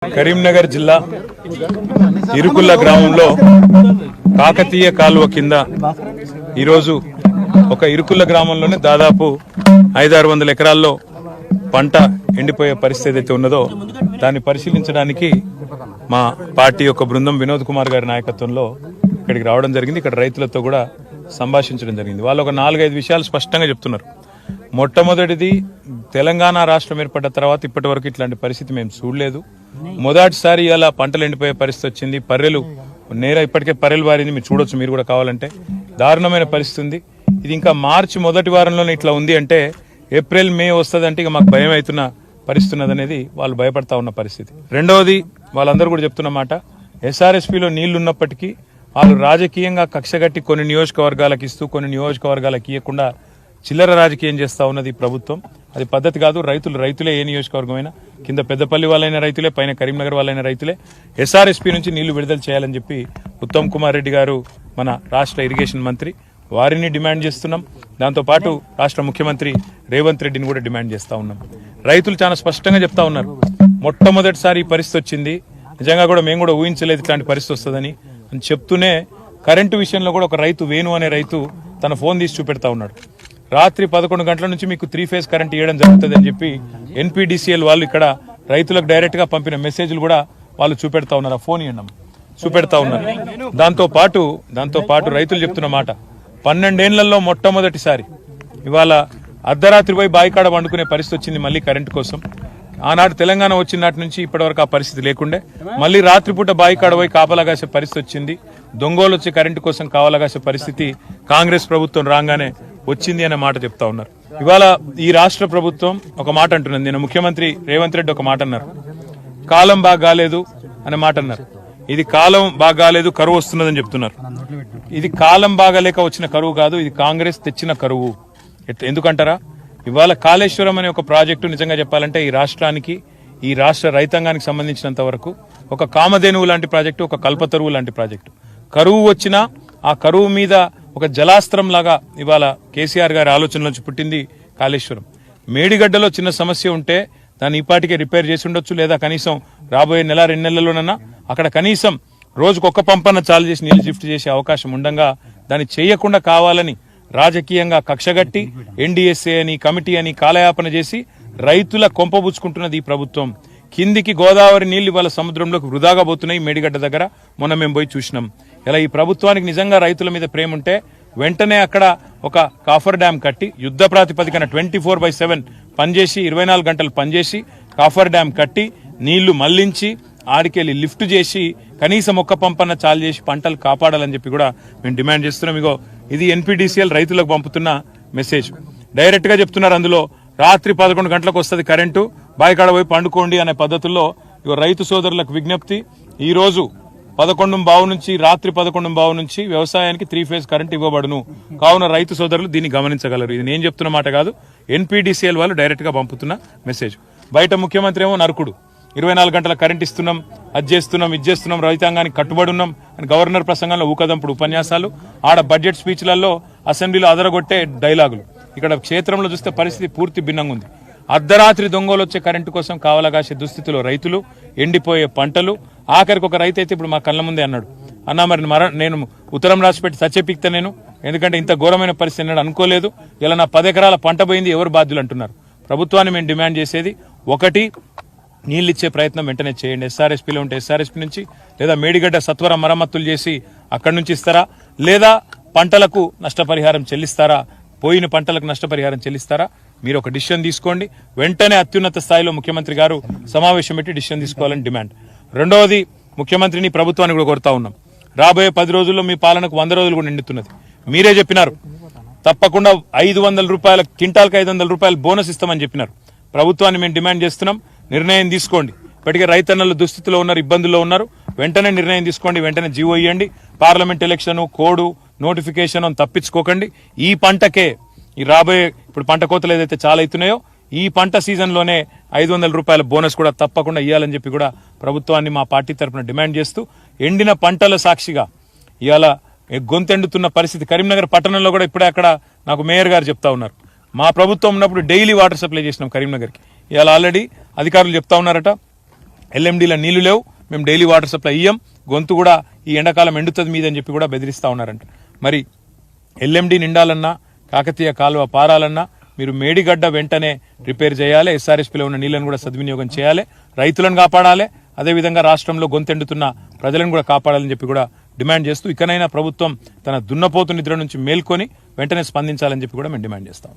కరీంనగర్ జిల్లా ఇరుకుల్ల గ్రామంలో కాకతీయ కాలువ కింద ఈరోజు ఒక ఇరుకుల్ల గ్రామంలోనే దాదాపు 500-600 ఎకరాల్లో పంట ఎండిపోయే పరిస్థితి అయితే ఉన్నదో దాన్ని పరిశీలించడానికి మా పార్టీ యొక్క బృందం వినోద్ కుమార్ గారి నాయకత్వంలో ఇక్కడికి రావడం జరిగింది. ఇక్కడ రైతులతో కూడా సంభాషించడం జరిగింది. వాళ్ళు ఒక 4-5 విషయాలు స్పష్టంగా చెప్తున్నారు. మొట్టమొదటిది, తెలంగాణ రాష్ట్రం ఏర్పడ్డ తర్వాత ఇప్పటి వరకు ఇట్లాంటి పరిస్థితి మేము చూడలేదు. మొదటిసారి ఇలా పంటలు ఎండిపోయే పరిస్థితి వచ్చింది. పర్రెలు ఇప్పటికే పర్రెలు వారింది, మీరు చూడొచ్చు, మీరు కూడా కావాలంటే. దారుణమైన పరిస్థితి ఉంది. ఇది ఇంకా మార్చి మొదటి వారంలోనే ఇట్లా ఉంది అంటే ఏప్రిల్ మే వస్తుంది అంటే ఇక మాకు భయం అవుతున్న పరిస్థితి ఉన్నదనేది వాళ్ళు భయపడతా ఉన్న పరిస్థితి. రెండవది, వాళ్ళందరూ కూడా చెప్తున్న మాట, ఎస్ఆర్ఎస్పీలో నీళ్లు ఉన్నప్పటికీ వాళ్ళు రాజకీయంగా కక్షగట్టి కొన్ని నియోజకవర్గాలకు ఇస్తూ కొన్ని నియోజకవర్గాలకు ఇవ్వకుండా చిల్లర రాజకీయం చేస్తా ఉన్నది ప్రభుత్వం. అది పద్ధతి కాదు. రైతులే ఏ నియోజకవర్గమైనా, కింద పెద్దపల్లి వాళ్ళైన రైతులే, పైన కరీంనగర్ వాళ్ళైన రైతులే ఎస్ఆర్ఎస్పీ నుంచి నీళ్లు విడుదల చేయాలని చెప్పి ఉత్తమ్ కుమార్ రెడ్డి గారు, మన రాష్ట్ర ఇరిగేషన్ మంత్రి, వారిని డిమాండ్ చేస్తున్నాం. దాంతోపాటు రాష్ట్ర ముఖ్యమంత్రి రేవంత్ రెడ్డిని కూడా డిమాండ్ చేస్తా ఉన్నాం. రైతులు చాలా స్పష్టంగా చెప్తా ఉన్నారు, మొట్టమొదటిసారి ఈ పరిస్థితి వచ్చింది, నిజంగా కూడా మేము కూడా ఊహించలేదు ఇట్లాంటి పరిస్థితి వస్తుందని అని చెప్తూనే కరెంటు విషయంలో కూడా ఒక రైతు, వేణు అనే రైతు, తన ఫోన్ తీసి చూపెడతా ఉన్నాడు. రాత్రి 11 గంటల నుంచి మీకు 3 ఫేజ్ కరెంట్ ఇవ్వడం జరుగుతుంది అని చెప్పి ఎన్పీడీసీఎల్ వాళ్ళు ఇక్కడ రైతులకు డైరెక్ట్ గా పంపిన మెసేజ్లు కూడా వాళ్ళు చూపెడతా ఉన్నారు. ఆ ఫోన్ ఇవ్వండి, చూపెడతా ఉన్నారు. దాంతో పాటు రైతులు చెప్తున్న మాట, 12 ఏళ్లలో మొట్టమొదటిసారి ఇవాళ అర్ధరాత్రి పోయి బాయికాడ వండుకునే పరిస్థితి వచ్చింది మళ్ళీ కరెంటు కోసం. ఆనాడు తెలంగాణ వచ్చిన నాటి నుంచి ఇప్పటివరకు ఆ పరిస్థితి లేకుండే మళ్ళీ రాత్రిపూట బాయికాడ పోయి కాపలాగాసే పరిస్థితి వచ్చింది. దొంగోలు వచ్చే కరెంటు కోసం కావలాగాసే పరిస్థితి కాంగ్రెస్ ప్రభుత్వం రాగానే వచ్చింది అనే మాట చెప్తా ఉన్నారు. ఇవాళ ఈ రాష్ట్ర ప్రభుత్వం ఒక మాట అంటున్నది. నేను ముఖ్యమంత్రి రేవంత్ రెడ్డి ఒక మాట అన్నారు, కాలం బాగా కాలేదు అనే మాట అన్నారు. ఇది కాలం బాగా కాలేదు, కరువు వస్తున్నదని చెప్తున్నారు. ఇది కాలం బాగాలేక వచ్చిన కరువు కాదు, ఇది కాంగ్రెస్ తెచ్చిన కరువు. ఎందుకంటారా, ఇవాళ కాళేశ్వరం అనే ఒక ప్రాజెక్టు నిజంగా చెప్పాలంటే ఈ రాష్ట్రానికి, ఈ రాష్ట్ర రైతాంగానికి సంబంధించినంత వరకు ఒక కామధేనువు లాంటి ప్రాజెక్టు, ఒక కల్పతరువు లాంటి ప్రాజెక్టు. కరువు వచ్చినా ఆ కరువు మీద ఒక జలాస్త్రం లాగా ఇవాళ కేసీఆర్ గారి ఆలోచనలోంచి పుట్టింది కాళేశ్వరం. మేడిగడ్డలో చిన్న సమస్య ఉంటే దాన్ని ఇప్పటికే రిపేర్ చేసి ఉండొచ్చు, లేదా కనీసం రాబోయే 1-2 నెలల్లోనన్నా అక్కడ కనీసం రోజుకు ఒక్క పంపన్న చాలు చేసి నీళ్లు షిఫ్ట్ చేసే అవకాశం ఉండగా దాన్ని చేయకుండా కావాలని రాజకీయంగా కక్షగట్టి ఎన్డీఎస్ఏ అని, కమిటీ అని కాలయాపన చేసి రైతుల కొంపబుచ్చుకుంటున్నది ఈ ప్రభుత్వం. కిందికి గోదావరి నీళ్లు ఇవాళ సముద్రంలోకి వృధాగా పోతున్నాయి. మేడిగడ్డ దగ్గర మొన్న మేము పోయి చూసినాం. ఇలా ఈ ప్రభుత్వానికి నిజంగా రైతుల మీద ప్రేమ ఉంటే వెంటనే అక్కడ ఒక కాఫర్ డ్యాం కట్టి యుద్ధ ప్రాతిపదికన 24/7 పనిచేసి 24 గంటలు పనిచేసి కాఫర్ డ్యాం కట్టి నీళ్లు మళ్లించి ఆడికెళ్ళి లిఫ్ట్ చేసి కనీసం ఒక్క పంపన్న చాలు చేసి పంటలు కాపాడాలని చెప్పి కూడా మేము డిమాండ్ చేస్తున్నాం. ఇగో ఇది ఎన్పీడీసీఎల్ రైతులకు పంపుతున్న మెసేజ్. డైరెక్ట్ గా చెప్తున్నారు అందులో, రాత్రి 11 గంటలకు వస్తుంది కరెంటు, బాయికాడ పోయి పండుకోండి అనే పద్ధతుల్లో ఇగో రైతు సోదరులకు విజ్ఞప్తి. ఈ రోజు 11:15 నుంచి రాత్రి 11:15 నుంచి వ్యవసాయానికి 3 ఫేజ్ కరెంట్ ఇవ్వబడును. కావున రైతు సోదరులు దీన్ని గమనించగలరు. ఇది నేను చెప్తున్న మాట కాదు, ఎన్పీడీసీఎల్ వాళ్ళు డైరెక్ట్ గా పంపుతున్న మెసేజ్. బయట ముఖ్యమంత్రి ఏమో నరకుడు, 24 గంటల కరెంట్ ఇస్తున్నాం, అది చేస్తున్నాం, ఇది చేస్తున్నాం, రైతాంగానికి కట్టుబడి ఉన్నాం అని గవర్నర్ ప్రసంగంలో ఊకదంపుడు ఉపన్యాసాలు, ఆడ బడ్జెట్ స్పీచ్లలో అసెంబ్లీలో అదరగొట్టే డైలాగులు. ఇక్కడ క్షేత్రంలో చూస్తే పరిస్థితి పూర్తి భిన్నంగా ఉంది. అర్ధరాత్రి దొంగలు వచ్చే కరెంటు కోసం కావలగాసే దుస్థితిలో రైతులు, ఎండిపోయే పంటలు. ఆఖరికి ఒక రైతు అయితే ఇప్పుడు మా కళ్ళ ముందే అన్నాడు, అన్నా మరి నేను ఉత్తరం రాసిపెట్టి సచ్చెపిక్తా నేను, ఎందుకంటే ఇంత ఘోరమైన పరిస్థితి అన్నాడు, అనుకోలేదు. ఇలా నా 10 ఎకరాల పంట పోయింది, ఎవరు బాధ్యులు అంటున్నారు. ప్రభుత్వాన్ని మేము డిమాండ్ చేసేది ఒకటి, నీళ్ళు ఇచ్చే ప్రయత్నం వెంటనే చేయండి. ఎస్ఆర్ఎస్పీలో ఉంటే ఎస్ఆర్ఎస్పీ నుంచి, లేదా మేడిగడ్డ సత్వర మరమ్మతులు చేసి అక్కడి నుంచి ఇస్తారా, లేదా పంటలకు నష్టపరిహారం చెల్లిస్తారా, పోయిన పంటలకు నష్టపరిహారం చెల్లిస్తారా, మీరు ఒక డిసిషన్ తీసుకోండి. వెంటనే అత్యున్నత స్థాయిలో ముఖ్యమంత్రి గారు సమావేశం పెట్టి డిసిషన్ తీసుకోవాలని డిమాండ్. రెండవది, ముఖ్యమంత్రిని ప్రభుత్వాన్ని కూడా కోరుతా ఉన్నాం, రాబోయే 10 రోజుల్లో మీ పాలనకు 100 రోజులు కూడా నిండుతున్నది. మీరే చెప్పినారు తప్పకుండా 500 రూపాయల క్వింటాల్కి 500 రూపాయలు బోనస్ ఇస్తామని చెప్పినారు. ప్రభుత్వాన్ని మేము డిమాండ్ చేస్తున్నాం, నిర్ణయం తీసుకోండి. ఇప్పటికే రైతన్నలు దుస్థితిలో ఉన్నారు, ఇబ్బందుల్లో ఉన్నారు. వెంటనే నిర్ణయం తీసుకోండి, వెంటనే జీవో ఇవ్వండి. పార్లమెంట్ ఎలక్షన్, కోడ్, నోటిఫికేషన్ తప్పించుకోకండి. ఈ పంటకే, ఈ రాబోయే ఇప్పుడు పంట కోతలు ఏదైతే చాలా అవుతున్నాయో ఈ పంట సీజన్ లోనే 500 రూపాయల బోనస్ కూడా తప్పకుండా ఇవ్వాలని చెప్పి కూడా ప్రభుత్వాన్ని మా పార్టీ తరఫున డిమాండ్ చేస్తూ, ఎండిన పంటల సాక్షిగా ఇవాళ గొంతెండుతున్న పరిస్థితి కరీంనగర్ పట్టణంలో కూడా ఇప్పుడే అక్కడ నాకు మేయర్ గారు చెప్తా ఉన్నారు, మా ప్రభుత్వం ఉన్నప్పుడు డైలీ వాటర్ సప్లై చేసినాం కరీంనగర్కి. ఇవాళ ఆల్రెడీ అధికారులు చెప్తా ఉన్నారట ఎల్ఎండీల నీళ్లు లేవు, మేము డైలీ వాటర్ సప్లై ఇయ్యం, గొంతు కూడా ఈ ఎండాకాలం ఎండుతుంది మీదని చెప్పి కూడా బెదిరిస్తా ఉన్నారంట. మరి ఎల్ఎండి నిండాలన్నా, కాకతీయ కాలువ పారాలన్నా మీరు మేడిగడ్డ వెంటనే రిపేర్ చేయాలి, ఎస్ఆర్ఎస్పీలో ఉన్న నీళ్లను కూడా సద్వినియోగం చేయాలి, రైతులను కాపాడాలి, అదేవిధంగా రాష్ట్రంలో గొంతెండుతున్న ప్రజలను కూడా కాపాడాలని చెప్పి కూడా డిమాండ్ చేస్తూ ఇకనైనా ప్రభుత్వం తన దున్నపోతు నిద్ర నుంచి మేల్కొని వెంటనే స్పందించాలని చెప్పి కూడా మేము డిమాండ్ చేస్తాం.